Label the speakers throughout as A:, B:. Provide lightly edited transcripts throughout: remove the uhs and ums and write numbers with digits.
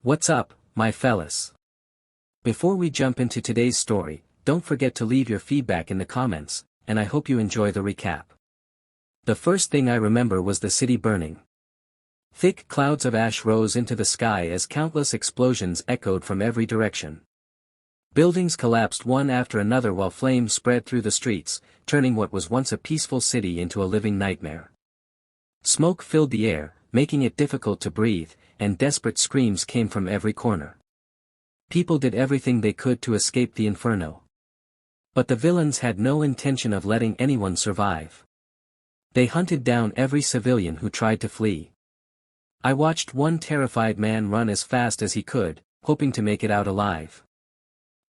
A: What's up, my fellas? Before we jump into today's story, don't forget to leave your feedback in the comments, and I hope you enjoy the recap. The first thing I remember was the city burning. Thick clouds of ash rose into the sky as countless explosions echoed from every direction. Buildings collapsed one after another while flames spread through the streets, turning what was once a peaceful city into a living nightmare. Smoke filled the air, making it difficult to breathe, and desperate screams came from every corner. People did everything they could to escape the inferno. But the villains had no intention of letting anyone survive. They hunted down every civilian who tried to flee. I watched one terrified man run as fast as he could, hoping to make it out alive.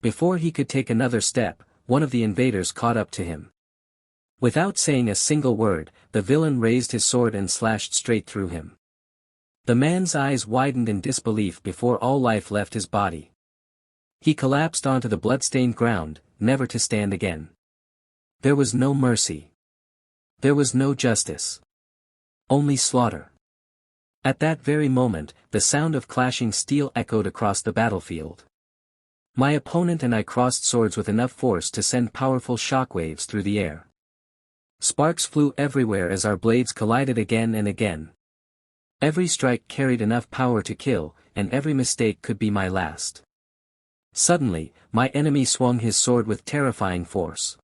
A: Before he could take another step, one of the invaders caught up to him. Without saying a single word, the villain raised his sword and slashed straight through him. The man's eyes widened in disbelief before all life left his body. He collapsed onto the blood-stained ground, never to stand again. There was no mercy. There was no justice. Only slaughter. At that very moment, the sound of clashing steel echoed across the battlefield. My opponent and I crossed swords with enough force to send powerful shockwaves through the air. Sparks flew everywhere as our blades collided again and again. Every strike carried enough power to kill, and every mistake could be my last. Suddenly, my enemy swung his sword with terrifying force.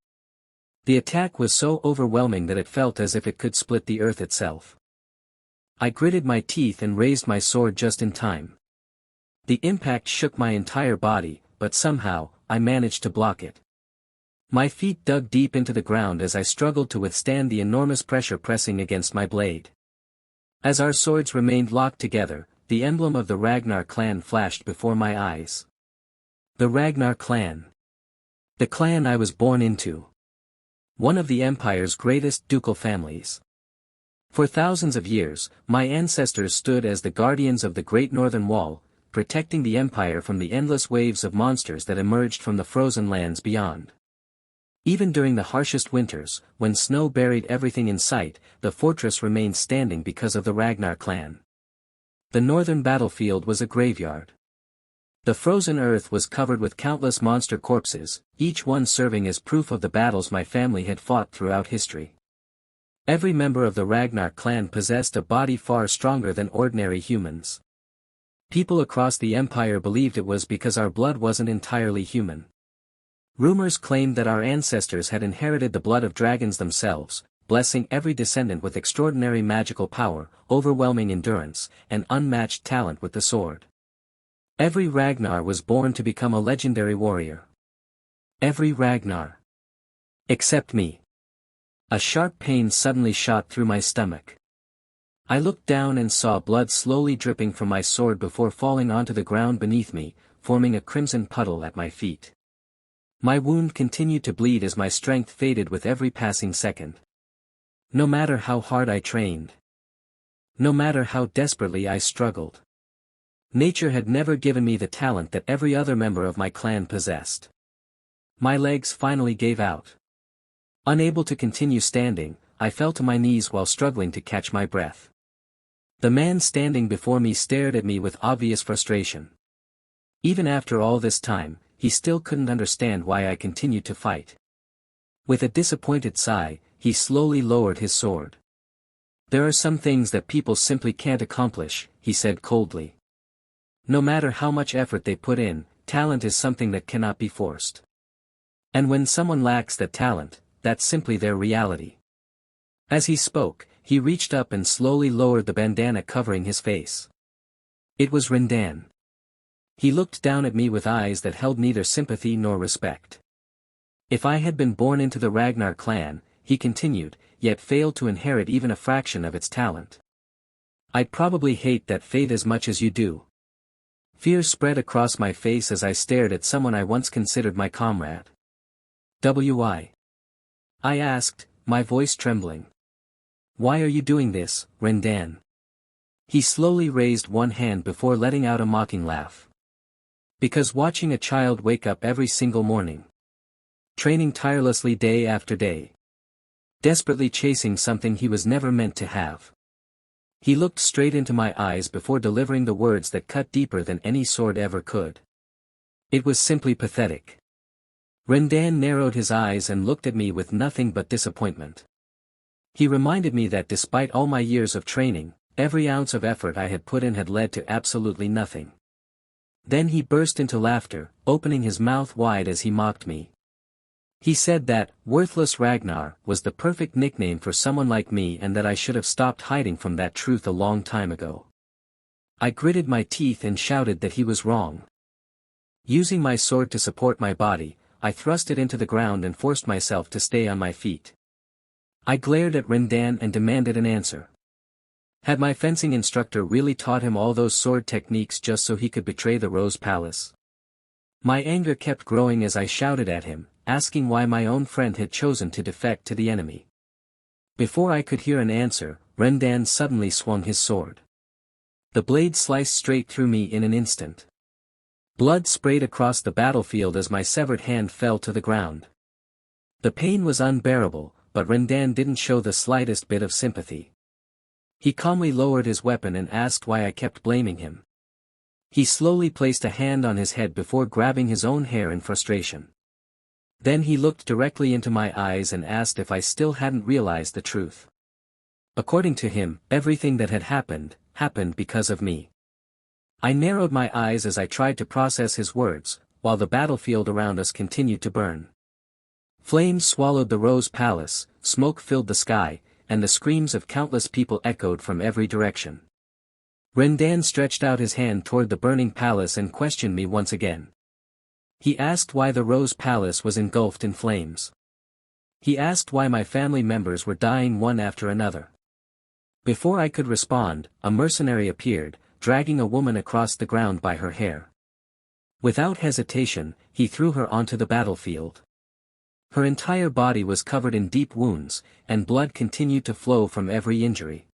A: The attack was so overwhelming that it felt as if it could split the earth itself. I gritted my teeth and raised my sword just in time. The impact shook my entire body, but somehow, I managed to block it. My feet dug deep into the ground as I struggled to withstand the enormous pressure pressing against my blade. As our swords remained locked together, the emblem of the Ragnar clan flashed before my eyes. The Ragnar clan. The clan I was born into. One of the Empire's greatest ducal families. For thousands of years, my ancestors stood as the guardians of the Great Northern Wall, protecting the Empire from the endless waves of monsters that emerged from the frozen lands beyond. Even during the harshest winters, when snow buried everything in sight, the fortress remained standing because of the Ragnar clan. The northern battlefield was a graveyard. The frozen earth was covered with countless monster corpses, each one serving as proof of the battles my family had fought throughout history. Every member of the Ragnar clan possessed a body far stronger than ordinary humans. People across the Empire believed it was because our blood wasn't entirely human. Rumors claimed that our ancestors had inherited the blood of dragons themselves, blessing every descendant with extraordinary magical power, overwhelming endurance, and unmatched talent with the sword. Every Ragnar was born to become a legendary warrior. Every Ragnar. Except me. A sharp pain suddenly shot through my stomach. I looked down and saw blood slowly dripping from my sword before falling onto the ground beneath me, forming a crimson puddle at my feet. My wound continued to bleed as my strength faded with every passing second. No matter how hard I trained. No matter how desperately I struggled. Nature had never given me the talent that every other member of my clan possessed. My legs finally gave out. Unable to continue standing, I fell to my knees while struggling to catch my breath. The man standing before me stared at me with obvious frustration. Even after all this time, he still couldn't understand why I continued to fight. With a disappointed sigh, he slowly lowered his sword. "There are some things that people simply can't accomplish," he said coldly. "No matter how much effort they put in, talent is something that cannot be forced. And when someone lacks that talent, that's simply their reality." As he spoke, he reached up and slowly lowered the bandana covering his face. It was Rindan. He looked down at me with eyes that held neither sympathy nor respect. "If I had been born into the Ragnar clan," he continued, "yet failed to inherit even a fraction of its talent, I'd probably hate that fate as much as you do." Fear spread across my face as I stared at someone I once considered my comrade. "Why?" I asked, my voice trembling. "Why are you doing this, Rindan?" He slowly raised one hand before letting out a mocking laugh. "Because watching a child wake up every single morning. Training tirelessly day after day. Desperately chasing something he was never meant to have. He looked straight into my eyes before delivering the words that cut deeper than any sword ever could. It was simply pathetic. Rendan narrowed his eyes and looked at me with nothing but disappointment. He reminded me that despite all my years of training, every ounce of effort I had put in had led to absolutely nothing. Then he burst into laughter, opening his mouth wide as he mocked me. He said that, worthless Ragnar, was the perfect nickname for someone like me and that I should have stopped hiding from that truth a long time ago. I gritted my teeth and shouted that he was wrong. Using my sword to support my body, I thrust it into the ground and forced myself to stay on my feet. I glared at Rendan and demanded an answer. Had my fencing instructor really taught him all those sword techniques just so he could betray the Rose Palace? My anger kept growing as I shouted at him, asking why my own friend had chosen to defect to the enemy. Before I could hear an answer, Rendan suddenly swung his sword. The blade sliced straight through me in an instant. Blood sprayed across the battlefield as my severed hand fell to the ground. The pain was unbearable, but Rendan didn't show the slightest bit of sympathy. He calmly lowered his weapon and asked why I kept blaming him. He slowly placed a hand on his head before grabbing his own hair in frustration. Then he looked directly into my eyes and asked if I still hadn't realized the truth. According to him, everything that had happened because of me. I narrowed my eyes as I tried to process his words, while the battlefield around us continued to burn. Flames swallowed the Rose Palace, smoke filled the sky, and the screams of countless people echoed from every direction. Rendan stretched out his hand toward the burning palace and questioned me once again. He asked why the Rose Palace was engulfed in flames. He asked why my family members were dying one after another. Before I could respond, a mercenary appeared, dragging a woman across the ground by her hair. Without hesitation, he threw her onto the battlefield. Her entire body was covered in deep wounds, and blood continued to flow from every injury.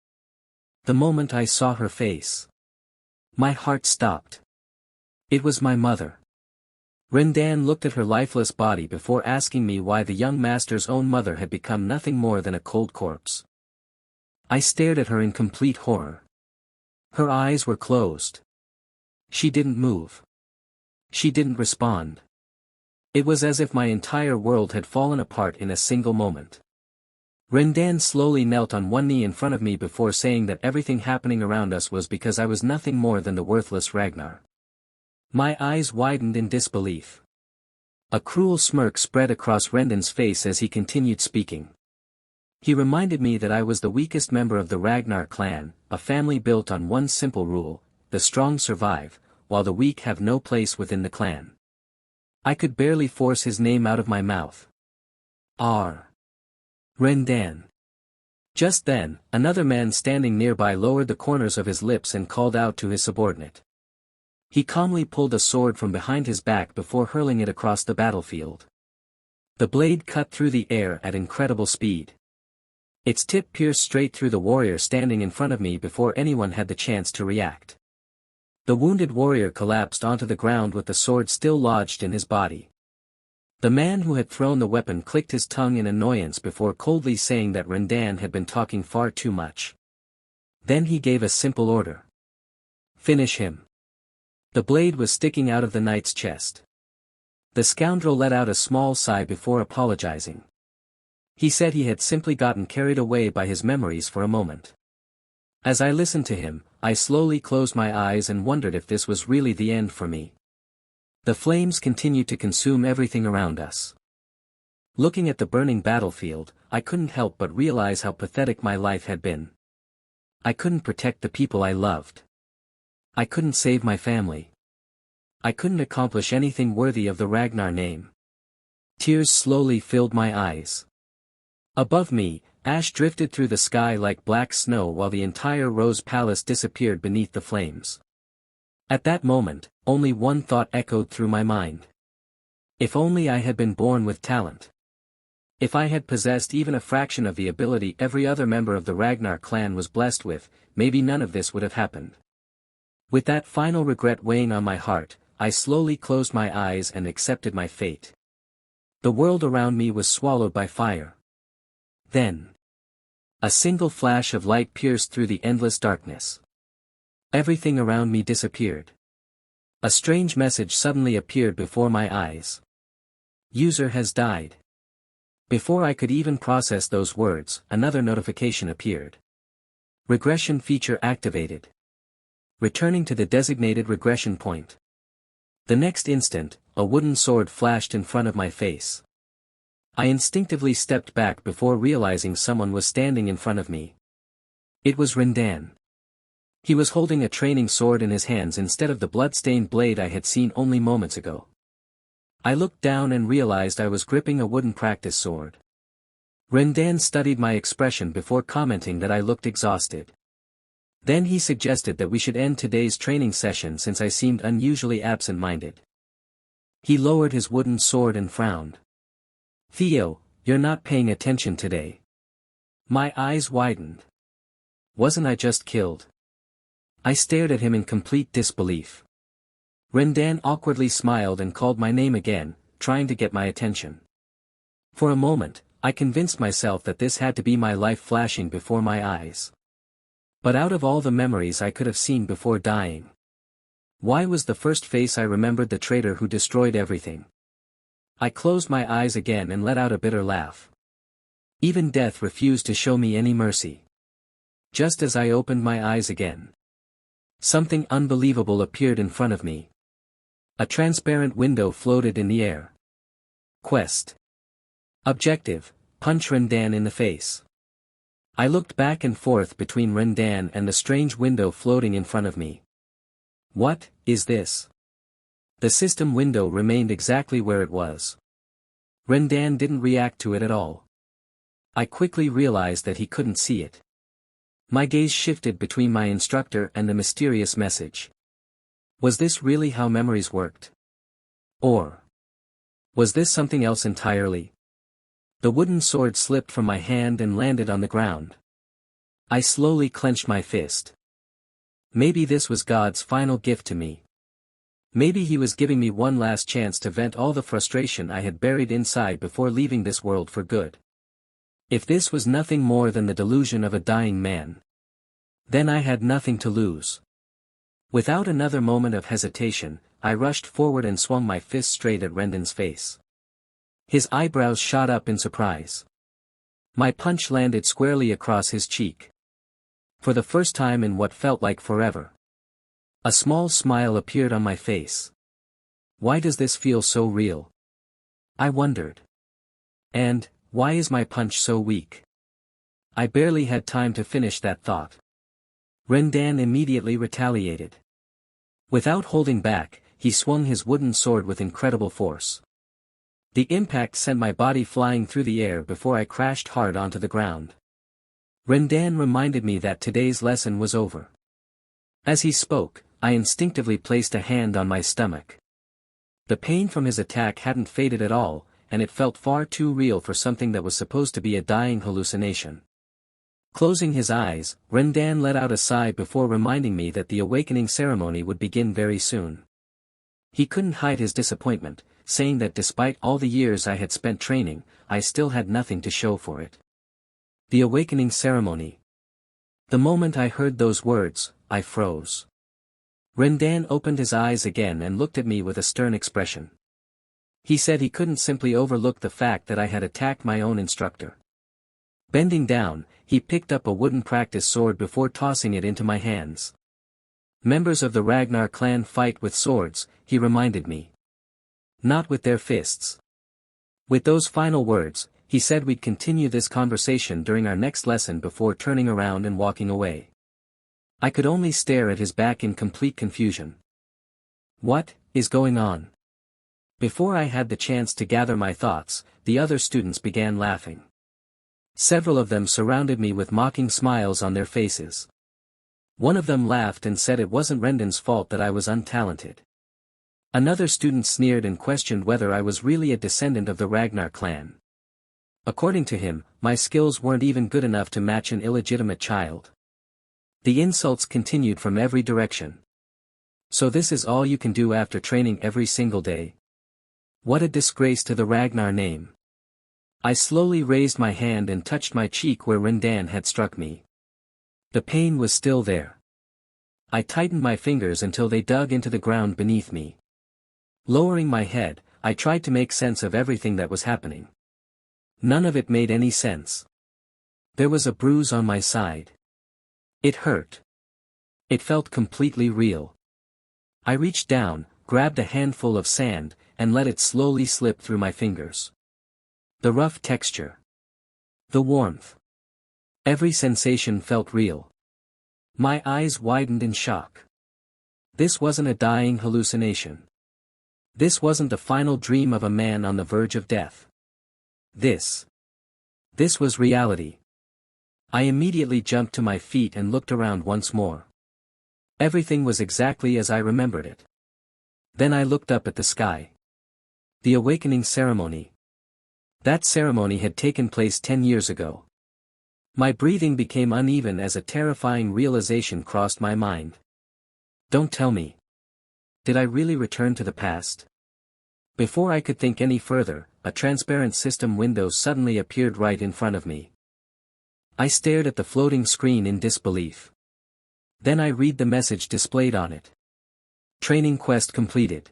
A: The moment I saw her face, my heart stopped. It was my mother. Rendan looked at her lifeless body before asking me why the young master's own mother had become nothing more than a cold corpse. I stared at her in complete horror. Her eyes were closed. She didn't move. She didn't respond. It was as if my entire world had fallen apart in a single moment. Rendan slowly knelt on one knee in front of me before saying that everything happening around us was because I was nothing more than the worthless Ragnar. My eyes widened in disbelief. A cruel smirk spread across Rendan's face as he continued speaking. He reminded me that I was the weakest member of the Ragnar clan, a family built on one simple rule: the strong survive, while the weak have no place within the clan. I could barely force his name out of my mouth. Rendan. Just then, another man standing nearby lowered the corners of his lips and called out to his subordinate. He calmly pulled a sword from behind his back before hurling it across the battlefield. The blade cut through the air at incredible speed. Its tip pierced straight through the warrior standing in front of me before anyone had the chance to react. The wounded warrior collapsed onto the ground with the sword still lodged in his body. The man who had thrown the weapon clicked his tongue in annoyance before coldly saying that Rendan had been talking far too much. Then he gave a simple order. Finish him. The blade was sticking out of the knight's chest. The scoundrel let out a small sigh before apologizing. He said he had simply gotten carried away by his memories for a moment. As I listened to him, I slowly closed my eyes and wondered if this was really the end for me. The flames continued to consume everything around us. Looking at the burning battlefield, I couldn't help but realize how pathetic my life had been. I couldn't protect the people I loved. I couldn't save my family. I couldn't accomplish anything worthy of the Ragnar name. Tears slowly filled my eyes. Above me, ash drifted through the sky like black snow while the entire Rose Palace disappeared beneath the flames. At that moment, only one thought echoed through my mind. If only I had been born with talent. If I had possessed even a fraction of the ability every other member of the Ragnar clan was blessed with, maybe none of this would have happened. With that final regret weighing on my heart, I slowly closed my eyes and accepted my fate. The world around me was swallowed by fire. Then, A single flash of light pierced through the endless darkness. Everything around me disappeared. A strange message suddenly appeared before my eyes. User has died. Before I could even process those words, another notification appeared. Regression feature activated. Returning to the designated regression point. The next instant, a wooden sword flashed in front of my face. I instinctively stepped back before realizing someone was standing in front of me. It was Rendan. He was holding a training sword in his hands instead of the blood-stained blade I had seen only moments ago. I looked down and realized I was gripping a wooden practice sword. Rendan studied my expression before commenting that I looked exhausted. Then he suggested that we should end today's training session since I seemed unusually absent-minded. He lowered his wooden sword and frowned. "Theo, you're not paying attention today." My eyes widened. Wasn't I just killed? I stared at him in complete disbelief. Rendan awkwardly smiled and called my name again, trying to get my attention. For a moment, I convinced myself that this had to be my life flashing before my eyes. But out of all the memories I could have seen before dying, why was the first face I remembered the traitor who destroyed everything? I closed my eyes again and let out a bitter laugh. Even death refused to show me any mercy. Just as I opened my eyes again, something unbelievable appeared in front of me. A transparent window floated in the air. Quest. Objective: punch Rendan in the face. I looked back and forth between Rendan and the strange window floating in front of me. What is this? The system window remained exactly where it was. Rendan didn't react to it at all. I quickly realized that he couldn't see it. My gaze shifted between my instructor and the mysterious message. Was this really how memories worked? Or was this something else entirely? The wooden sword slipped from my hand and landed on the ground. I slowly clenched my fist. Maybe this was God's final gift to me. Maybe he was giving me one last chance to vent all the frustration I had buried inside before leaving this world for good. If this was nothing more than the delusion of a dying man, then I had nothing to lose. Without another moment of hesitation, I rushed forward and swung my fist straight at Rendan's face. His eyebrows shot up in surprise. My punch landed squarely across his cheek. For the first time in what felt like forever, a small smile appeared on my face. Why does this feel so real? I wondered. And why is my punch so weak? I barely had time to finish that thought. Rendan immediately retaliated. Without holding back, he swung his wooden sword with incredible force. The impact sent my body flying through the air before I crashed hard onto the ground. Rendan reminded me that today's lesson was over. As he spoke, I instinctively placed a hand on my stomach. The pain from his attack hadn't faded at all, and it felt far too real for something that was supposed to be a dying hallucination. Closing his eyes, Rendan let out a sigh before reminding me that the awakening ceremony would begin very soon. He couldn't hide his disappointment, saying that despite all the years I had spent training, I still had nothing to show for it. The awakening ceremony. The moment I heard those words, I froze. Rendan opened his eyes again and looked at me with a stern expression. He said he couldn't simply overlook the fact that I had attacked my own instructor. Bending down, he picked up a wooden practice sword before tossing it into my hands. Members of the Ragnar clan fight with swords, he reminded me. Not with their fists. With those final words, he said we'd continue this conversation during our next lesson before turning around and walking away. I could only stare at his back in complete confusion. What is going on? Before I had the chance to gather my thoughts, the other students began laughing. Several of them surrounded me with mocking smiles on their faces. One of them laughed and said it wasn't Rendan's fault that I was untalented. Another student sneered and questioned whether I was really a descendant of the Ragnar clan. According to him, my skills weren't even good enough to match an illegitimate child. The insults continued from every direction. So this is all you can do after training every single day? What a disgrace to the Ragnar name. I slowly raised my hand and touched my cheek where Rendan had struck me. The pain was still there. I tightened my fingers until they dug into the ground beneath me. Lowering my head, I tried to make sense of everything that was happening. None of it made any sense. There was a bruise on my side. It hurt. It felt completely real. I reached down, grabbed a handful of sand, and let it slowly slip through my fingers. The rough texture. The warmth. Every sensation felt real. My eyes widened in shock. This wasn't a dying hallucination. This wasn't the final dream of a man on the verge of death. This was reality. I immediately jumped to my feet and looked around once more. Everything was exactly as I remembered it. Then I looked up at the sky. The awakening ceremony. That ceremony had taken place 10 years ago. My breathing became uneven as a terrifying realization crossed my mind. Don't tell me. Did I really return to the past? Before I could think any further, a transparent system window suddenly appeared right in front of me. I stared at the floating screen in disbelief. Then I read the message displayed on it. Training quest completed.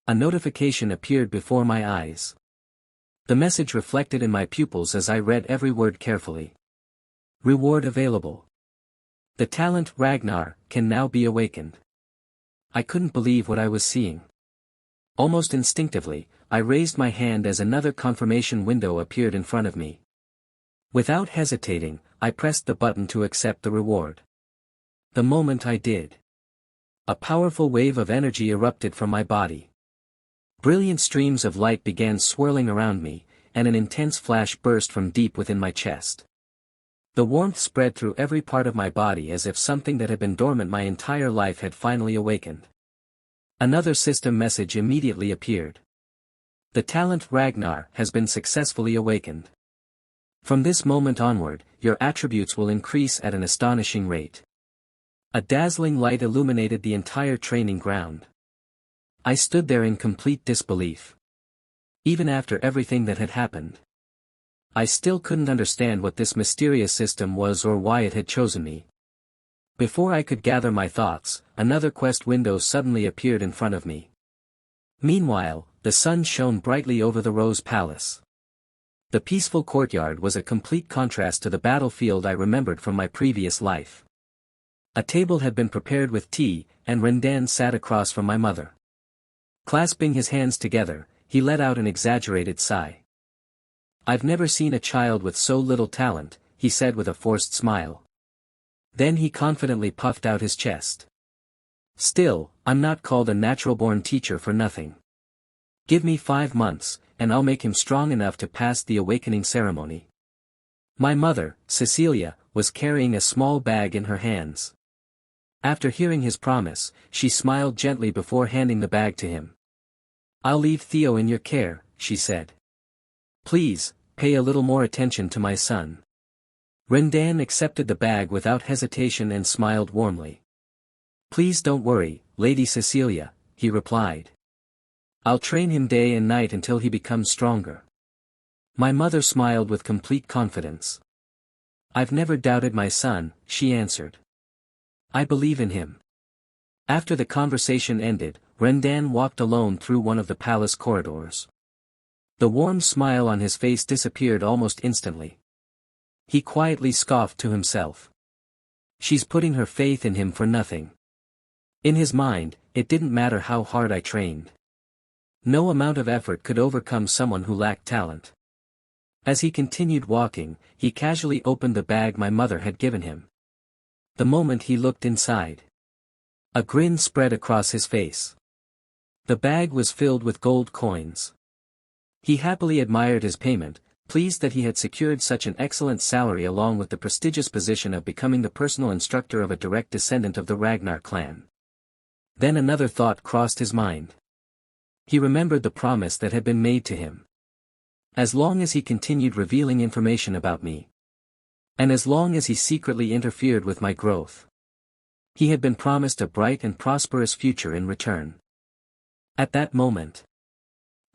A: A notification appeared before my eyes. The message reflected in my pupils as I read every word carefully. Reward available. The talent Ragnar can now be awakened. I couldn't believe what I was seeing. Almost instinctively, I raised my hand as another confirmation window appeared in front of me. Without hesitating, I pressed the button to accept the reward. The moment I did, a powerful wave of energy erupted from my body. Brilliant streams of light began swirling around me, and an intense flash burst from deep within my chest. The warmth spread through every part of my body as if something that had been dormant my entire life had finally awakened. Another system message immediately appeared. The talent Ragnar has been successfully awakened. From this moment onward, your attributes will increase at an astonishing rate. A dazzling light illuminated the entire training ground. I stood there in complete disbelief. Even after everything that had happened, I still couldn't understand what this mysterious system was or why it had chosen me. Before I could gather my thoughts, another quest window suddenly appeared in front of me. Meanwhile, the sun shone brightly over the Rose Palace. The peaceful courtyard was a complete contrast to the battlefield I remembered from my previous life. A table had been prepared with tea, and Rendan sat across from my mother. Clasping his hands together, he let out an exaggerated sigh. "I've never seen a child with so little talent," he said with a forced smile. Then he confidently puffed out his chest. "Still, I'm not called a natural-born teacher for nothing. Give me 5 months, and I'll make him strong enough to pass the awakening ceremony." My mother, Cecilia, was carrying a small bag in her hands. After hearing his promise, she smiled gently before handing the bag to him. "I'll leave Theo in your care," she said. "Please, pay a little more attention to my son." Rendan accepted the bag without hesitation and smiled warmly. "Please don't worry, Lady Cecilia," he replied. "I'll train him day and night until he becomes stronger." My mother smiled with complete confidence. "I've never doubted my son," she answered. "I believe in him." After the conversation ended, Rendan walked alone through one of the palace corridors. The warm smile on his face disappeared almost instantly. He quietly scoffed to himself. "She's putting her faith in him for nothing." In his mind, it didn't matter how hard I trained. No amount of effort could overcome someone who lacked talent. As he continued walking, he casually opened the bag my mother had given him. The moment he looked inside, a grin spread across his face. The bag was filled with gold coins. He happily admired his payment, pleased that he had secured such an excellent salary along with the prestigious position of becoming the personal instructor of a direct descendant of the Ragnar clan. Then another thought crossed his mind. He remembered the promise that had been made to him. As long as he continued revealing information about me, and as long as he secretly interfered with my growth, he had been promised a bright and prosperous future in return. At that moment,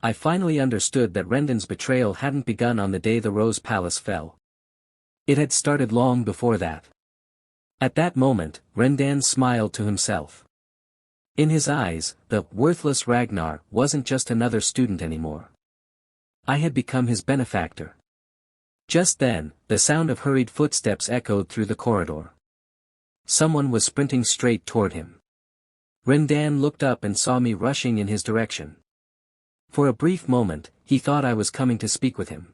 A: I finally understood that Rendan's betrayal hadn't begun on the day the Rose Palace fell. It had started long before that. At that moment, Rendan smiled to himself. In his eyes, the worthless Ragnar wasn't just another student anymore. I had become his benefactor. Just then, the sound of hurried footsteps echoed through the corridor. Someone was sprinting straight toward him. Rendan looked up and saw me rushing in his direction. For a brief moment, he thought I was coming to speak with him.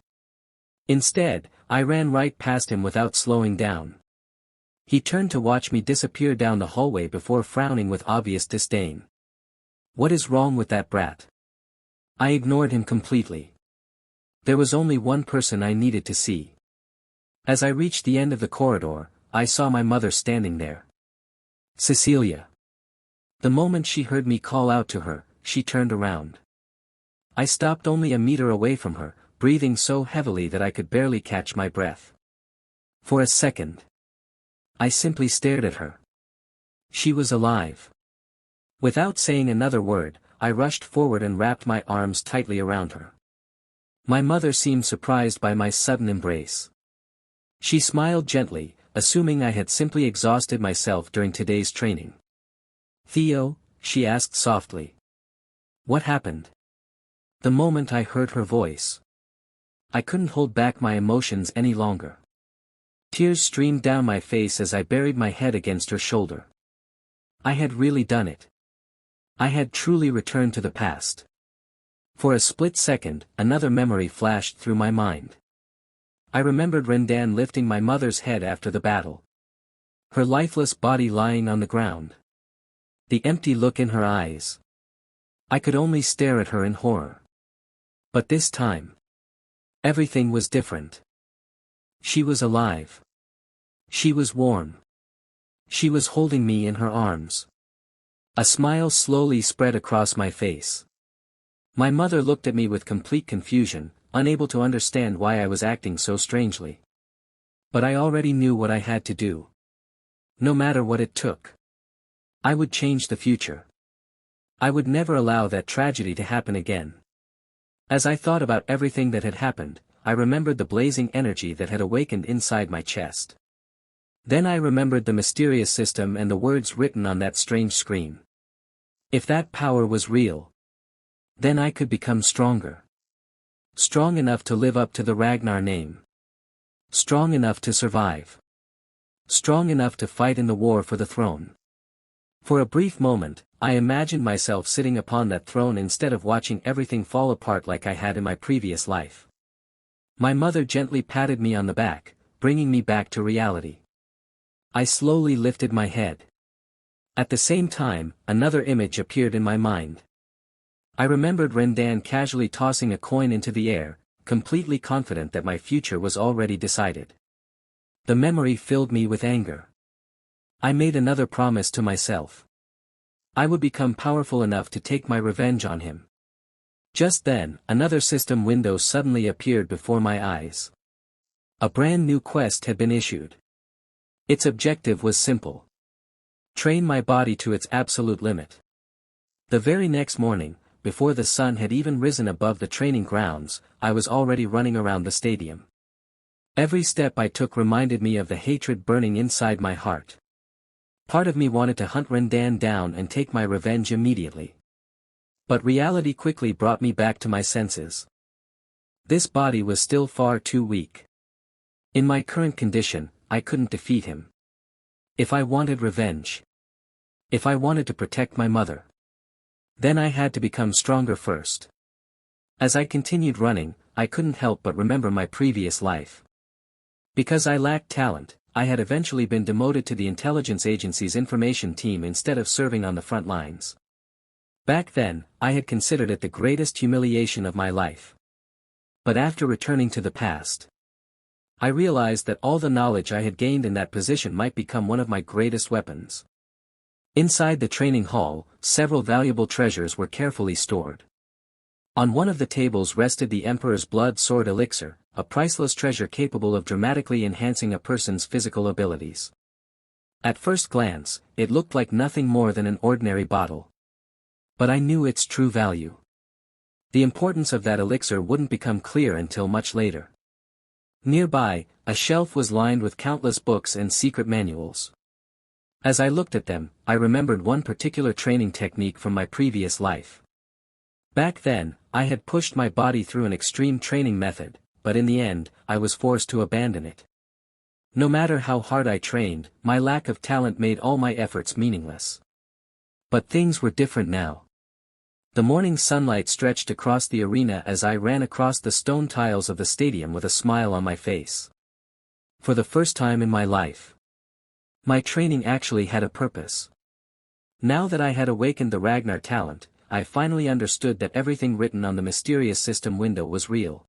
A: Instead, I ran right past him without slowing down. He turned to watch me disappear down the hallway before frowning with obvious disdain. What is wrong with that brat? I ignored him completely. There was only one person I needed to see. As I reached the end of the corridor, I saw my mother standing there. Cecilia. The moment she heard me call out to her, she turned around. I stopped only a meter away from her, breathing so heavily that I could barely catch my breath. For a second, I simply stared at her. She was alive. Without saying another word, I rushed forward and wrapped my arms tightly around her. My mother seemed surprised by my sudden embrace. She smiled gently, assuming I had simply exhausted myself during today's training. Theo, she asked softly. What happened? The moment I heard her voice, I couldn't hold back my emotions any longer. Tears streamed down my face as I buried my head against her shoulder. I had really done it. I had truly returned to the past. For a split second, another memory flashed through my mind. I remembered Rendan lifting my mother's head after the battle. Her lifeless body lying on the ground. The empty look in her eyes. I could only stare at her in horror. But this time, everything was different. She was alive. She was warm. She was holding me in her arms. A smile slowly spread across my face. My mother looked at me with complete confusion, unable to understand why I was acting so strangely. But I already knew what I had to do. No matter what it took. I would change the future. I would never allow that tragedy to happen again. As I thought about everything that had happened, I remembered the blazing energy that had awakened inside my chest. Then I remembered the mysterious system and the words written on that strange screen. If that power was real, then I could become stronger. Strong enough to live up to the Ragnar name. Strong enough to survive. Strong enough to fight in the war for the throne. For a brief moment, I imagined myself sitting upon that throne instead of watching everything fall apart like I had in my previous life. My mother gently patted me on the back, bringing me back to reality. I slowly lifted my head. At the same time, another image appeared in my mind. I remembered Rendan casually tossing a coin into the air, completely confident that my future was already decided. The memory filled me with anger. I made another promise to myself. I would become powerful enough to take my revenge on him. Just then, another system window suddenly appeared before my eyes. A brand new quest had been issued. Its objective was simple. Train my body to its absolute limit. The very next morning, before the sun had even risen above the training grounds, I was already running around the stadium. Every step I took reminded me of the hatred burning inside my heart. Part of me wanted to hunt Rendan down and take my revenge immediately. But reality quickly brought me back to my senses. This body was still far too weak. In my current condition, I couldn't defeat him. If I wanted revenge, if I wanted to protect my mother, then I had to become stronger first. As I continued running, I couldn't help but remember my previous life. Because I lacked talent, I had eventually been demoted to the intelligence agency's information team instead of serving on the front lines. Back then, I had considered it the greatest humiliation of my life. But after returning to the past, I realized that all the knowledge I had gained in that position might become one of my greatest weapons. Inside the training hall, several valuable treasures were carefully stored. On one of the tables rested the Emperor's Blood Sword Elixir, a priceless treasure capable of dramatically enhancing a person's physical abilities. At first glance, it looked like nothing more than an ordinary bottle. But I knew its true value. The importance of that elixir wouldn't become clear until much later. Nearby, a shelf was lined with countless books and secret manuals. As I looked at them, I remembered one particular training technique from my previous life. Back then, I had pushed my body through an extreme training method, but in the end, I was forced to abandon it. No matter how hard I trained, my lack of talent made all my efforts meaningless. But things were different now. The morning sunlight stretched across the arena as I ran across the stone tiles of the stadium with a smile on my face. For the first time in my life, my training actually had a purpose. Now that I had awakened the Ragnar talent, I finally understood that everything written on the mysterious system window was real.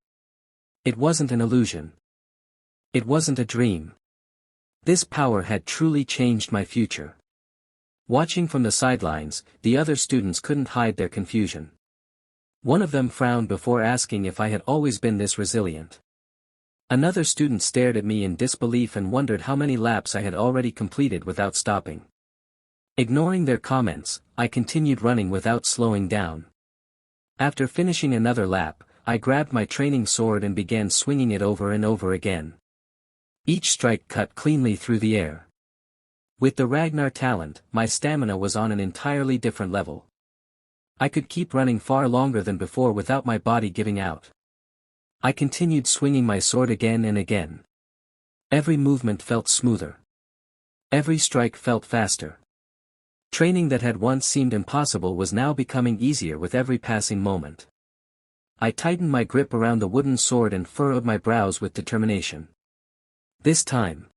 A: It wasn't an illusion. It wasn't a dream. This power had truly changed my future. Watching from the sidelines, the other students couldn't hide their confusion. One of them frowned before asking if I had always been this resilient. Another student stared at me in disbelief and wondered how many laps I had already completed without stopping. Ignoring their comments, I continued running without slowing down. After finishing another lap, I grabbed my training sword and began swinging it over and over again. Each strike cut cleanly through the air. With the Ragnar talent, my stamina was on an entirely different level. I could keep running far longer than before without my body giving out. I continued swinging my sword again and again. Every movement felt smoother. Every strike felt faster. Training that had once seemed impossible was now becoming easier with every passing moment. I tightened my grip around the wooden sword and furrowed my brows with determination. This time,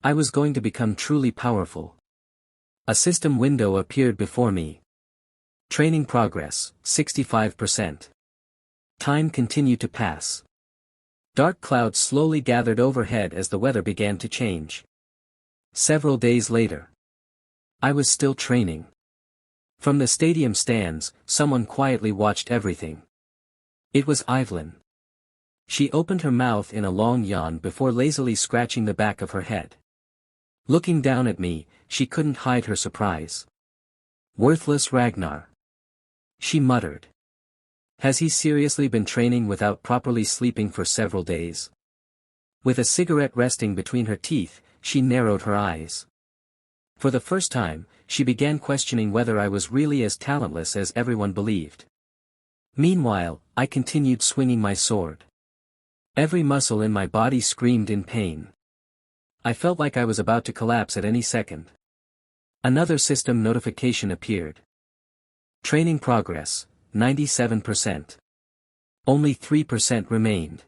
A: I was going to become truly powerful. A system window appeared before me. Training progress, 65%. Time continued to pass. Dark clouds slowly gathered overhead as the weather began to change. Several days later, I was still training. From the stadium stands, someone quietly watched everything. It was Evelyn. She opened her mouth in a long yawn before lazily scratching the back of her head. Looking down at me, she couldn't hide her surprise. "Worthless Ragnar," she muttered. "Has he seriously been training without properly sleeping for several days?" With a cigarette resting between her teeth, she narrowed her eyes. For the first time, she began questioning whether I was really as talentless as everyone believed. Meanwhile, I continued swinging my sword. Every muscle in my body screamed in pain. I felt like I was about to collapse at any second. Another system notification appeared. Training progress, 97%. Only 3% remained.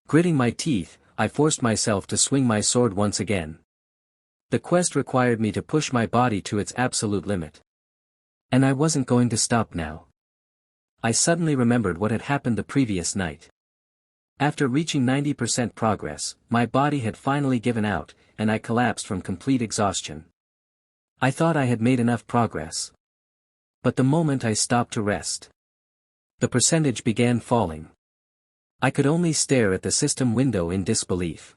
A: Gritting my teeth, I forced myself to swing my sword once again. The quest required me to push my body to its absolute limit. And I wasn't going to stop now. I suddenly remembered what had happened the previous night. After reaching 90% progress, my body had finally given out, and I collapsed from complete exhaustion. I thought I had made enough progress. But the moment I stopped to rest, the percentage began falling. I could only stare at the system window in disbelief.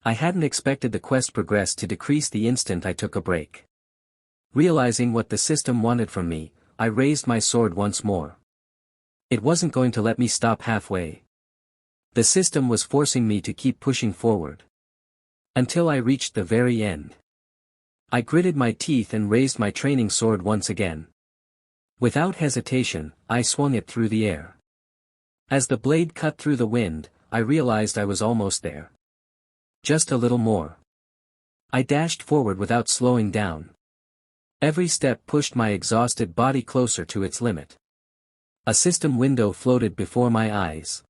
A: I hadn't expected the quest progress to decrease the instant I took a break. Realizing what the system wanted from me, I raised my sword once more. It wasn't going to let me stop halfway. The system was forcing me to keep pushing forward. Until I reached the very end. I gritted my teeth and raised my training sword once again. Without hesitation, I swung it through the air. As the blade cut through the wind, I realized I was almost there. Just a little more. I dashed forward without slowing down. Every step pushed my exhausted body closer to its limit. A system window floated before my eyes.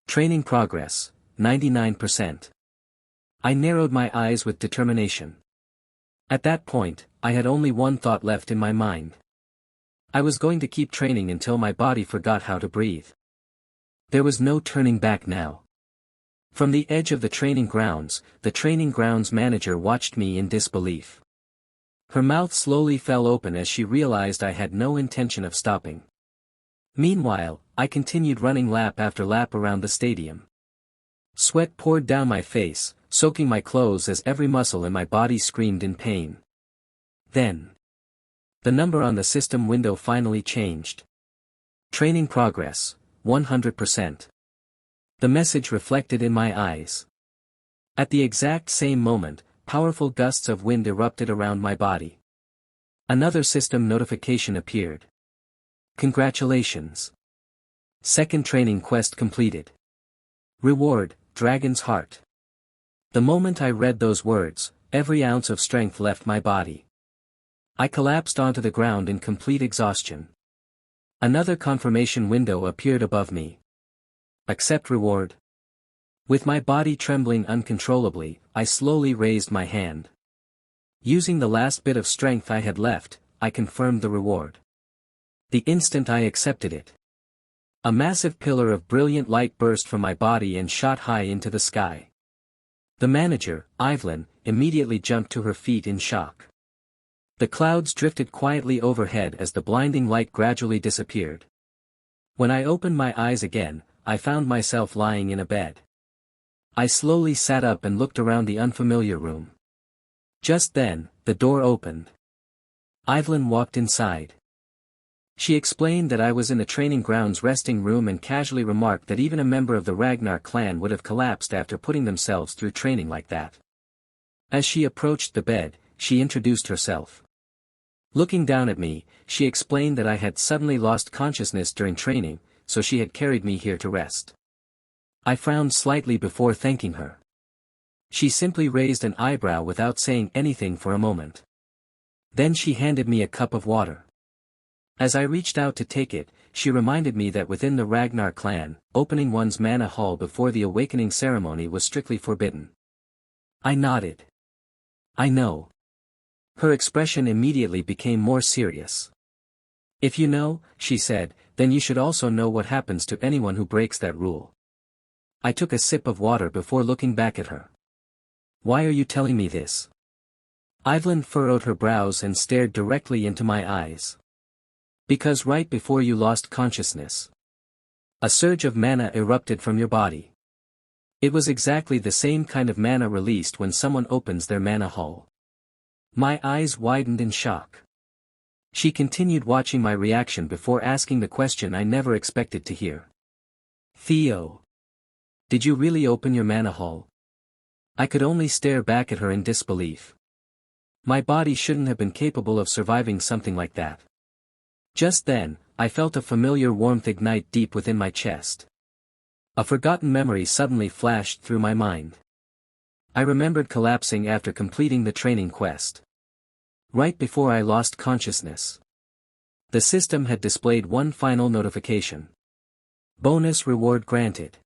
A: Training progress, 99%. I narrowed my eyes with determination. At that point, I had only one thought left in my mind. I was going to keep training until my body forgot how to breathe. There was no turning back now. From the edge of the training grounds manager watched me in disbelief. Her mouth slowly fell open as she realized I had no intention of stopping. Meanwhile, I continued running lap after lap around the stadium. Sweat poured down my face, soaking my clothes as every muscle in my body screamed in pain. Then, the number on the system window finally changed. Training progress, 100%. The message reflected in my eyes. At the exact same moment, powerful gusts of wind erupted around my body. Another system notification appeared. Congratulations. Second training quest completed. Reward, Dragon's Heart. The moment I read those words, every ounce of strength left my body. I collapsed onto the ground in complete exhaustion. Another confirmation window appeared above me. Accept reward. With my body trembling uncontrollably, I slowly raised my hand. Using the last bit of strength I had left, I confirmed the reward. The instant I accepted it, a massive pillar of brilliant light burst from my body and shot high into the sky. The manager, Evelyn, immediately jumped to her feet in shock. The clouds drifted quietly overhead as the blinding light gradually disappeared. When I opened my eyes again, I found myself lying in a bed. I slowly sat up and looked around the unfamiliar room. Just then, the door opened. Evelyn walked inside. She explained that I was in the training grounds resting room and casually remarked that even a member of the Ragnar clan would have collapsed after putting themselves through training like that. As she approached the bed, she introduced herself. Looking down at me, she explained that I had suddenly lost consciousness during training, so she had carried me here to rest. I frowned slightly before thanking her. She simply raised an eyebrow without saying anything for a moment. Then she handed me a cup of water. As I reached out to take it, she reminded me that within the Ragnar clan, opening one's mana hall before the awakening ceremony was strictly forbidden. I nodded. I know. Her expression immediately became more serious. If you know, she said, then you should also know what happens to anyone who breaks that rule. I took a sip of water before looking back at her. Why are you telling me this? Evelyn furrowed her brows and stared directly into my eyes. Because right before you lost consciousness, a surge of mana erupted from your body. It was exactly the same kind of mana released when someone opens their mana hall. My eyes widened in shock. She continued watching my reaction before asking the question I never expected to hear. Theo, did you really open your mana hall? I could only stare back at her in disbelief. My body shouldn't have been capable of surviving something like that. Just then, I felt a familiar warmth ignite deep within my chest. A forgotten memory suddenly flashed through my mind. I remembered collapsing after completing the training quest. Right before I lost consciousness, the system had displayed one final notification. Bonus reward granted.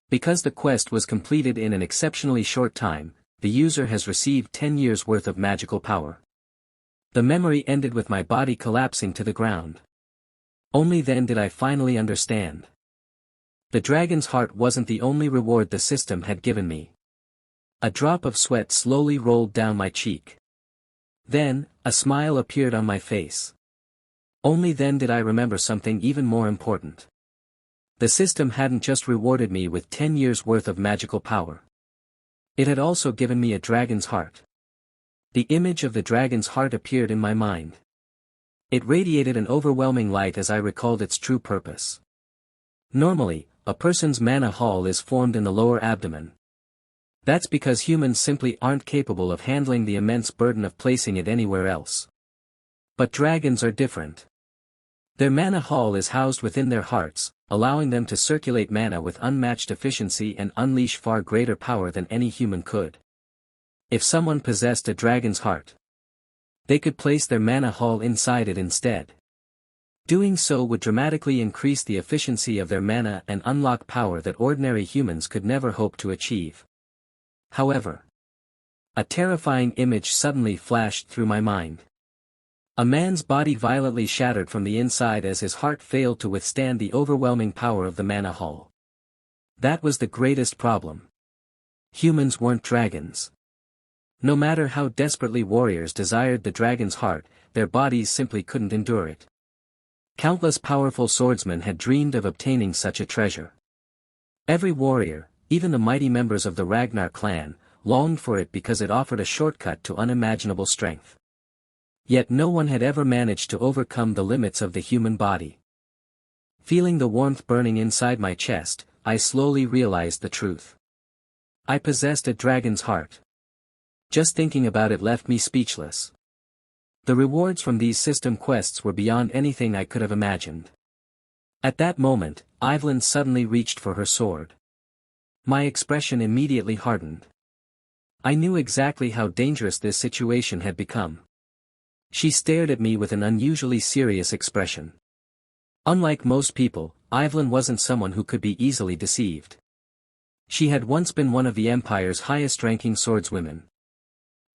A: Because the quest was completed in an exceptionally short time, the user has received 10 years worth of magical power. The memory ended with my body collapsing to the ground. Only then did I finally understand. The dragon's heart wasn't the only reward the system had given me. A drop of sweat slowly rolled down my cheek. Then, a smile appeared on my face. Only then did I remember something even more important. The system hadn't just rewarded me with 10 years worth of magical power. It had also given me a dragon's heart. The image of the dragon's heart appeared in my mind. It radiated an overwhelming light as I recalled its true purpose. Normally, a person's mana hall is formed in the lower abdomen. That's because humans simply aren't capable of handling the immense burden of placing it anywhere else. But dragons are different. Their mana hall is housed within their hearts, allowing them to circulate mana with unmatched efficiency and unleash far greater power than any human could. If someone possessed a dragon's heart, they could place their mana hall inside it instead. Doing so would dramatically increase the efficiency of their mana and unlock power that ordinary humans could never hope to achieve. However, a terrifying image suddenly flashed through my mind. A man's body violently shattered from the inside as his heart failed to withstand the overwhelming power of the mana hall. That was the greatest problem. Humans weren't dragons. No matter how desperately warriors desired the dragon's heart, their bodies simply couldn't endure it. Countless powerful swordsmen had dreamed of obtaining such a treasure. Every warrior, even the mighty members of the Ragnar clan, longed for it because it offered a shortcut to unimaginable strength. Yet no one had ever managed to overcome the limits of the human body. Feeling the warmth burning inside my chest, I slowly realized the truth. I possessed a dragon's heart. Just thinking about it left me speechless. The rewards from these system quests were beyond anything I could have imagined. At that moment, Evelyn suddenly reached for her sword. My expression immediately hardened. I knew exactly how dangerous this situation had become. She stared at me with an unusually serious expression. Unlike most people, Evelyn wasn't someone who could be easily deceived. She had once been one of the Empire's highest-ranking swordswomen.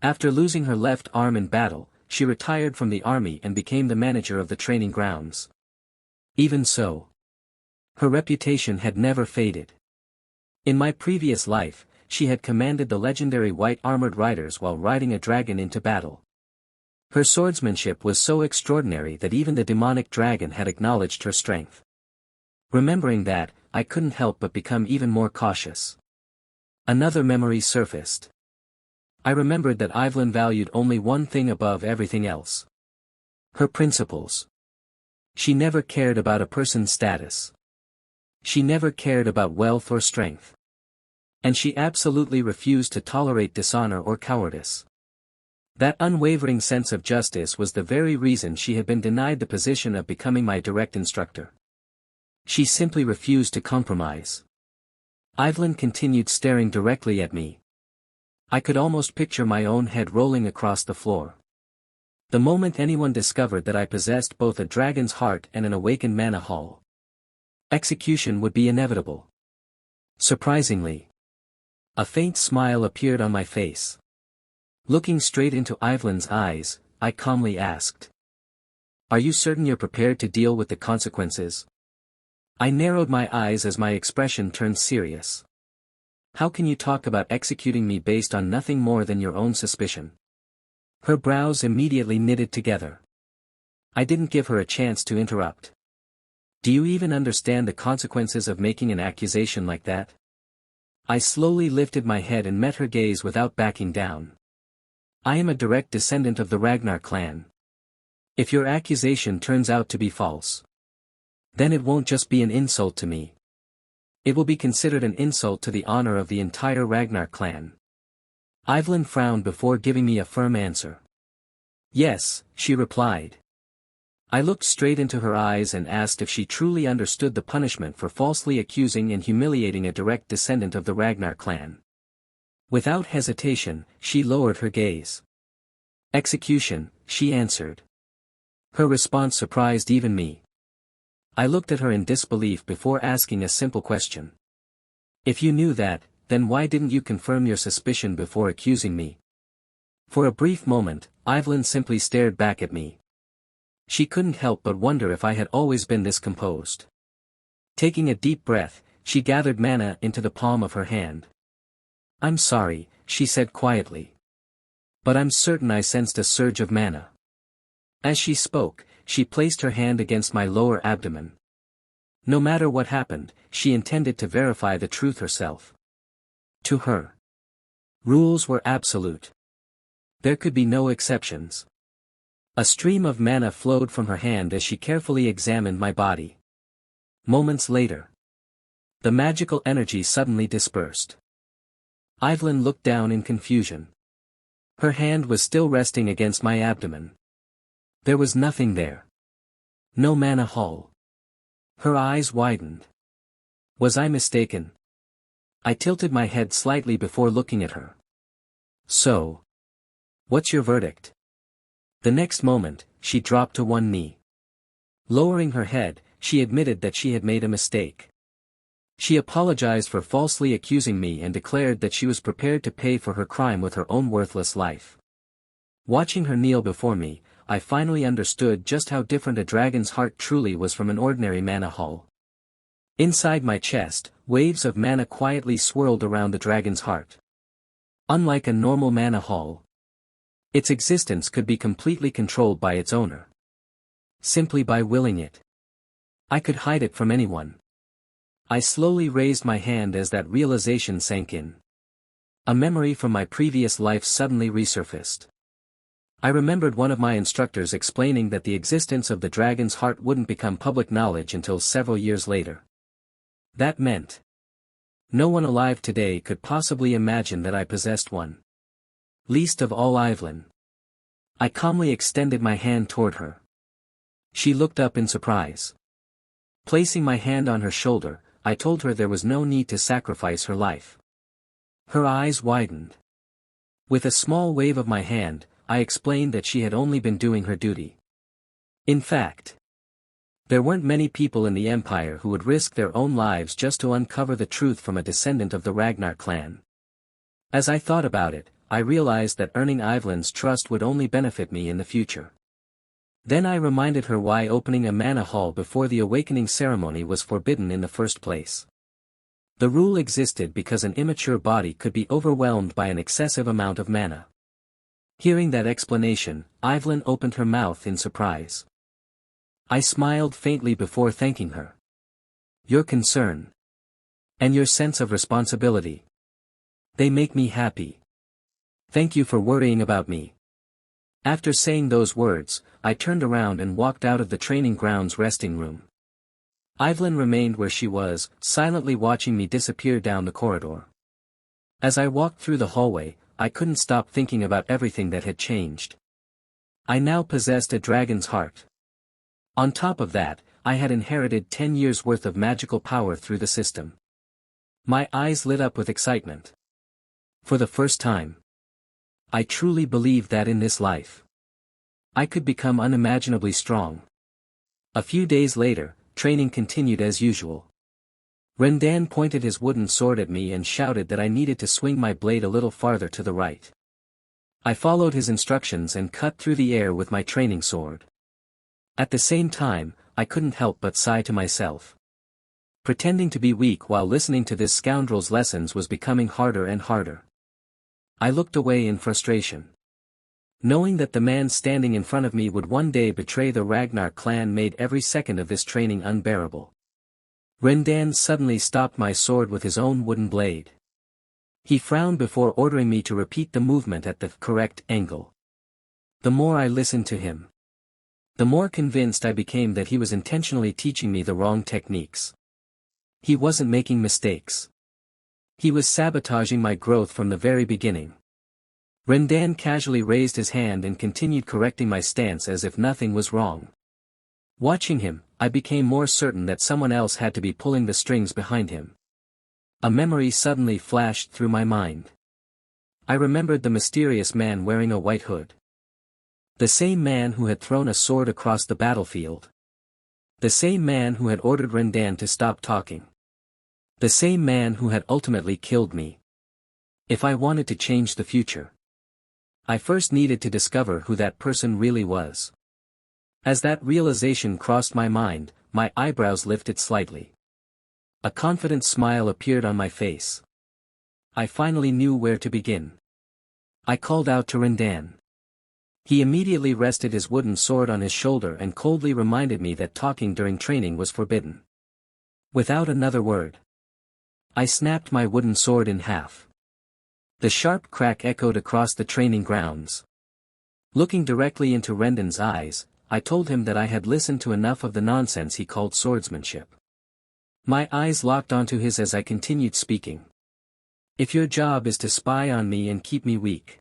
A: After losing her left arm in battle, she retired from the army and became the manager of the training grounds. Even so, her reputation had never faded. In my previous life, she had commanded the legendary white armored riders while riding a dragon into battle. Her swordsmanship was so extraordinary that even the demonic dragon had acknowledged her strength. Remembering that, I couldn't help but become even more cautious. Another memory surfaced. I remembered that Evelyn valued only one thing above everything else. Her principles. She never cared about a person's status. She never cared about wealth or strength. And she absolutely refused to tolerate dishonor or cowardice. That unwavering sense of justice was the very reason she had been denied the position of becoming my direct instructor. She simply refused to compromise. Evelyn continued staring directly at me. I could almost picture my own head rolling across the floor. The moment anyone discovered that I possessed both a dragon's heart and an awakened mana hall, execution would be inevitable. Surprisingly, a faint smile appeared on my face. Looking straight into Evelyn's eyes, I calmly asked, "Are you certain you're prepared to deal with the consequences?" I narrowed my eyes as my expression turned serious. "How can you talk about executing me based on nothing more than your own suspicion?" Her brows immediately knitted together. I didn't give her a chance to interrupt. "Do you even understand the consequences of making an accusation like that?" I slowly lifted my head and met her gaze without backing down. "I am a direct descendant of the Ragnar clan. If your accusation turns out to be false, then it won't just be an insult to me. It will be considered an insult to the honor of the entire Ragnar clan." Evelyn frowned before giving me a firm answer. "Yes," she replied. I looked straight into her eyes and asked if she truly understood the punishment for falsely accusing and humiliating a direct descendant of the Ragnar clan. Without hesitation, she lowered her gaze. "Execution," she answered. Her response surprised even me. I looked at her in disbelief before asking a simple question. "If you knew that, then why didn't you confirm your suspicion before accusing me?" For a brief moment, Evelyn simply stared back at me. She couldn't help but wonder if I had always been this composed. Taking a deep breath, she gathered mana into the palm of her hand. "I'm sorry," she said quietly. "But I'm certain I sensed a surge of mana." As she spoke, she placed her hand against my lower abdomen. No matter what happened, she intended to verify the truth herself. To her, rules were absolute. There could be no exceptions. A stream of mana flowed from her hand as she carefully examined my body. Moments later, the magical energy suddenly dispersed. Evelyn looked down in confusion. Her hand was still resting against my abdomen. There was nothing there. No mana hall. Her eyes widened. Was I mistaken? I tilted my head slightly before looking at her. "So, what's your verdict?" The next moment, she dropped to one knee. Lowering her head, she admitted that she had made a mistake. She apologized for falsely accusing me and declared that she was prepared to pay for her crime with her own worthless life. Watching her kneel before me, I finally understood just how different a dragon's heart truly was from an ordinary mana hall. Inside my chest, waves of mana quietly swirled around the dragon's heart. Unlike a normal mana hall, its existence could be completely controlled by its owner. Simply by willing it. I could hide it from anyone. I slowly raised my hand as that realization sank in. A memory from my previous life suddenly resurfaced. I remembered one of my instructors explaining that the existence of the dragon's heart wouldn't become public knowledge until several years later. That meant no one alive today could possibly imagine that I possessed one. Least of all Evelyn. I calmly extended my hand toward her. She looked up in surprise. Placing my hand on her shoulder, I told her there was no need to sacrifice her life. Her eyes widened. With a small wave of my hand, I explained that she had only been doing her duty. In fact, there weren't many people in the Empire who would risk their own lives just to uncover the truth from a descendant of the Ragnar clan. As I thought about it, I realized that earning Evelyn's trust would only benefit me in the future. Then I reminded her why opening a mana hall before the awakening ceremony was forbidden in the first place. The rule existed because an immature body could be overwhelmed by an excessive amount of mana. Hearing that explanation, Evelyn opened her mouth in surprise. I smiled faintly before thanking her. Your concern and your sense of responsibility, they make me happy. Thank you for worrying about me. After saying those words, I turned around and walked out of the training grounds resting room. Evelyn remained where she was, silently watching me disappear down the corridor. As I walked through the hallway, I couldn't stop thinking about everything that had changed. I now possessed a dragon's heart. On top of that, I had inherited 10 years' worth of magical power through the system. My eyes lit up with excitement. For the first time, I truly believed that in this life, I could become unimaginably strong. A few days later, training continued as usual. Rendan pointed his wooden sword at me and shouted that I needed to swing my blade a little farther to the right. I followed his instructions and cut through the air with my training sword. At the same time, I couldn't help but sigh to myself. Pretending to be weak while listening to this scoundrel's lessons was becoming harder and harder. I looked away in frustration. Knowing that the man standing in front of me would one day betray the Ragnar clan made every second of this training unbearable. Rendan suddenly stopped my sword with his own wooden blade. He frowned before ordering me to repeat the movement at the correct angle. The more I listened to him, the more convinced I became that he was intentionally teaching me the wrong techniques. He wasn't making mistakes. He was sabotaging my growth from the very beginning. Rendan casually raised his hand and continued correcting my stance as if nothing was wrong. Watching him, I became more certain that someone else had to be pulling the strings behind him. A memory suddenly flashed through my mind. I remembered the mysterious man wearing a white hood. The same man who had thrown a sword across the battlefield. The same man who had ordered Rendan to stop talking. The same man who had ultimately killed me. If I wanted to change the future, I first needed to discover who that person really was. As that realization crossed my mind, my eyebrows lifted slightly. A confident smile appeared on my face. I finally knew where to begin. I called out to Rendan. He immediately rested his wooden sword on his shoulder and coldly reminded me that talking during training was forbidden. Without another word, I snapped my wooden sword in half. The sharp crack echoed across the training grounds. Looking directly into Rendan's eyes, I told him that I had listened to enough of the nonsense he called swordsmanship. My eyes locked onto his as I continued speaking. If your job is to spy on me and keep me weak,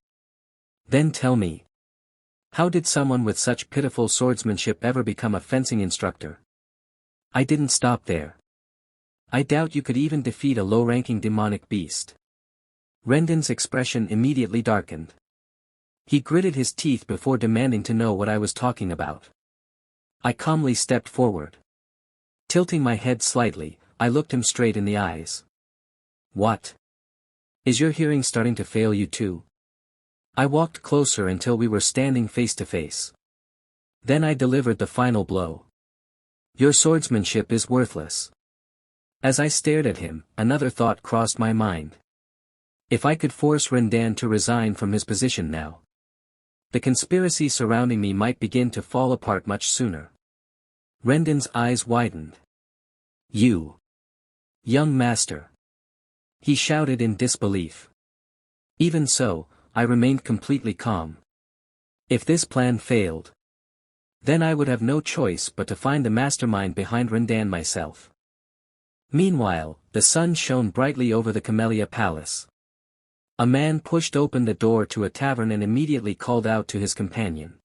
A: then tell me, how did someone with such pitiful swordsmanship ever become a fencing instructor? I didn't stop there. I doubt you could even defeat a low-ranking demonic beast. Rendan's expression immediately darkened. He gritted his teeth before demanding to know what I was talking about. I calmly stepped forward. Tilting my head slightly, I looked him straight in the eyes. What? Is your hearing starting to fail you too? I walked closer until we were standing face to face. Then I delivered the final blow. Your swordsmanship is worthless. As I stared at him, another thought crossed my mind. If I could force Rendan to resign from his position now, the conspiracy surrounding me might begin to fall apart much sooner. Rendan's eyes widened. You, young master, he shouted in disbelief. Even so, I remained completely calm. If this plan failed, then I would have no choice but to find the mastermind behind Rendan myself. Meanwhile, the sun shone brightly over the Camellia Palace. A man pushed open the door to a tavern and immediately called out to his companion.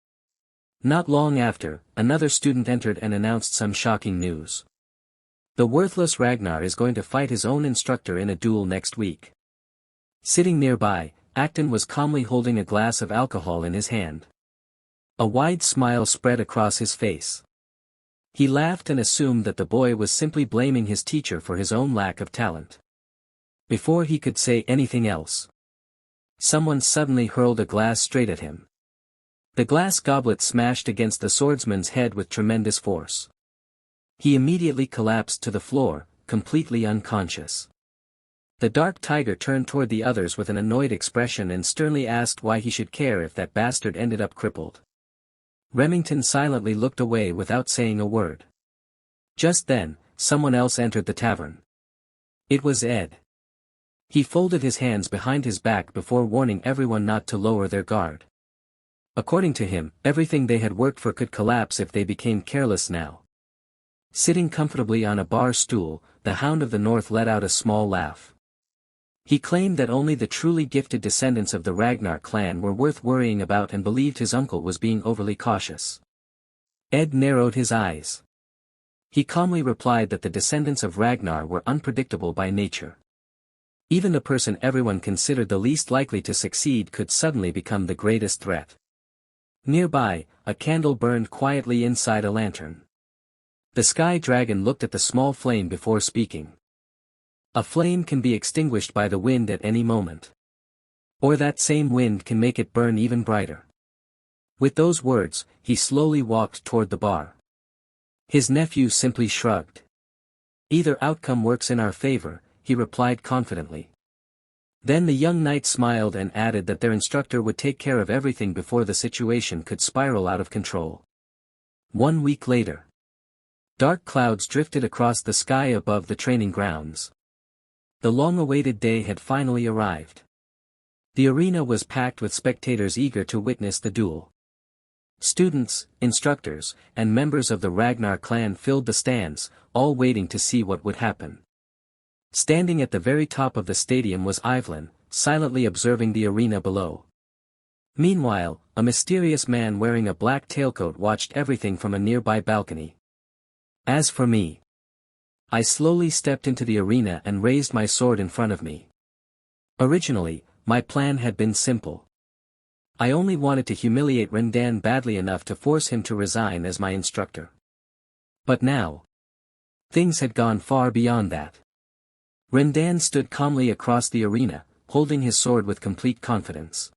A: Not long after, another student entered and announced some shocking news. The worthless Ragnar is going to fight his own instructor in a duel next week. Sitting nearby, Acton was calmly holding a glass of alcohol in his hand. A wide smile spread across his face. He laughed and assumed that the boy was simply blaming his teacher for his own lack of talent. Before he could say anything else, someone suddenly hurled a glass straight at him. The glass goblet smashed against the swordsman's head with tremendous force. He immediately collapsed to the floor, completely unconscious. The dark tiger turned toward the others with an annoyed expression and sternly asked why he should care if that bastard ended up crippled. Remington silently looked away without saying a word. Just then, someone else entered the tavern. It was Ed. He folded his hands behind his back before warning everyone not to lower their guard. According to him, everything they had worked for could collapse if they became careless now. Sitting comfortably on a bar stool, the Hound of the North let out a small laugh. He claimed that only the truly gifted descendants of the Ragnar clan were worth worrying about and believed his uncle was being overly cautious. Ed narrowed his eyes. He calmly replied that the descendants of Ragnar were unpredictable by nature. Even the person everyone considered the least likely to succeed could suddenly become the greatest threat. Nearby, a candle burned quietly inside a lantern. The Sky Dragon looked at the small flame before speaking. A flame can be extinguished by the wind at any moment. Or that same wind can make it burn even brighter. With those words, he slowly walked toward the bar. His nephew simply shrugged. Either outcome works in our favor, he replied confidently. Then the young knight smiled and added that their instructor would take care of everything before the situation could spiral out of control. 1 week later. Dark clouds drifted across the sky above the training grounds. The long-awaited day had finally arrived. The arena was packed with spectators eager to witness the duel. Students, instructors, and members of the Ragnar clan filled the stands, all waiting to see what would happen. Standing at the very top of the stadium was Evelyn, silently observing the arena below. Meanwhile, a mysterious man wearing a black tailcoat watched everything from a nearby balcony. As for me, I slowly stepped into the arena and raised my sword in front of me. Originally, my plan had been simple. I only wanted to humiliate Rendan badly enough to force him to resign as my instructor. But now, things had gone far beyond that. Rendan stood calmly across the arena, holding his sword with complete confidence.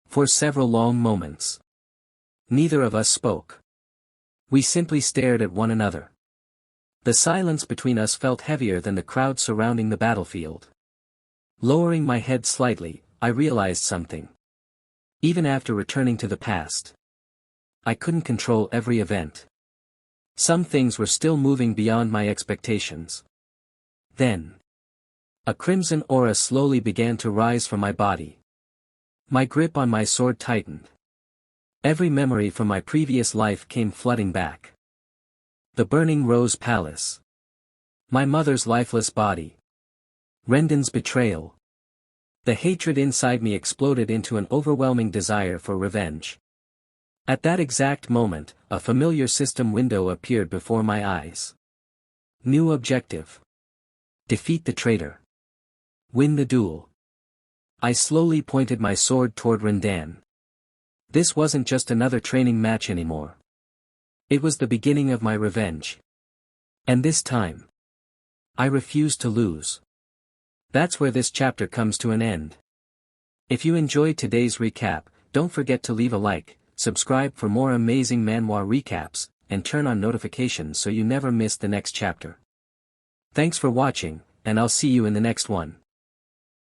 A: For several long moments, neither of us spoke. We simply stared at one another. The silence between us felt heavier than the crowd surrounding the battlefield. Lowering my head slightly, I realized something. Even after returning to the past, I couldn't control every event. Some things were still moving beyond my expectations. Then, a crimson aura slowly began to rise from my body. My grip on my sword tightened. Every memory from my previous life came flooding back. The burning rose palace. My mother's lifeless body. Rendan's betrayal. The hatred inside me exploded into an overwhelming desire for revenge. At that exact moment, a familiar system window appeared before my eyes. New objective. Defeat the traitor. Win the duel. I slowly pointed my sword toward Rendan. This wasn't just another training match anymore. It was the beginning of my revenge. And this time, I refused to lose. That's where this chapter comes to an end. If you enjoyed today's recap, don't forget to leave a like, subscribe for more amazing Manhwa Recaps, and turn on notifications so you never miss the next chapter. Thanks for watching, and I'll see you in the next one.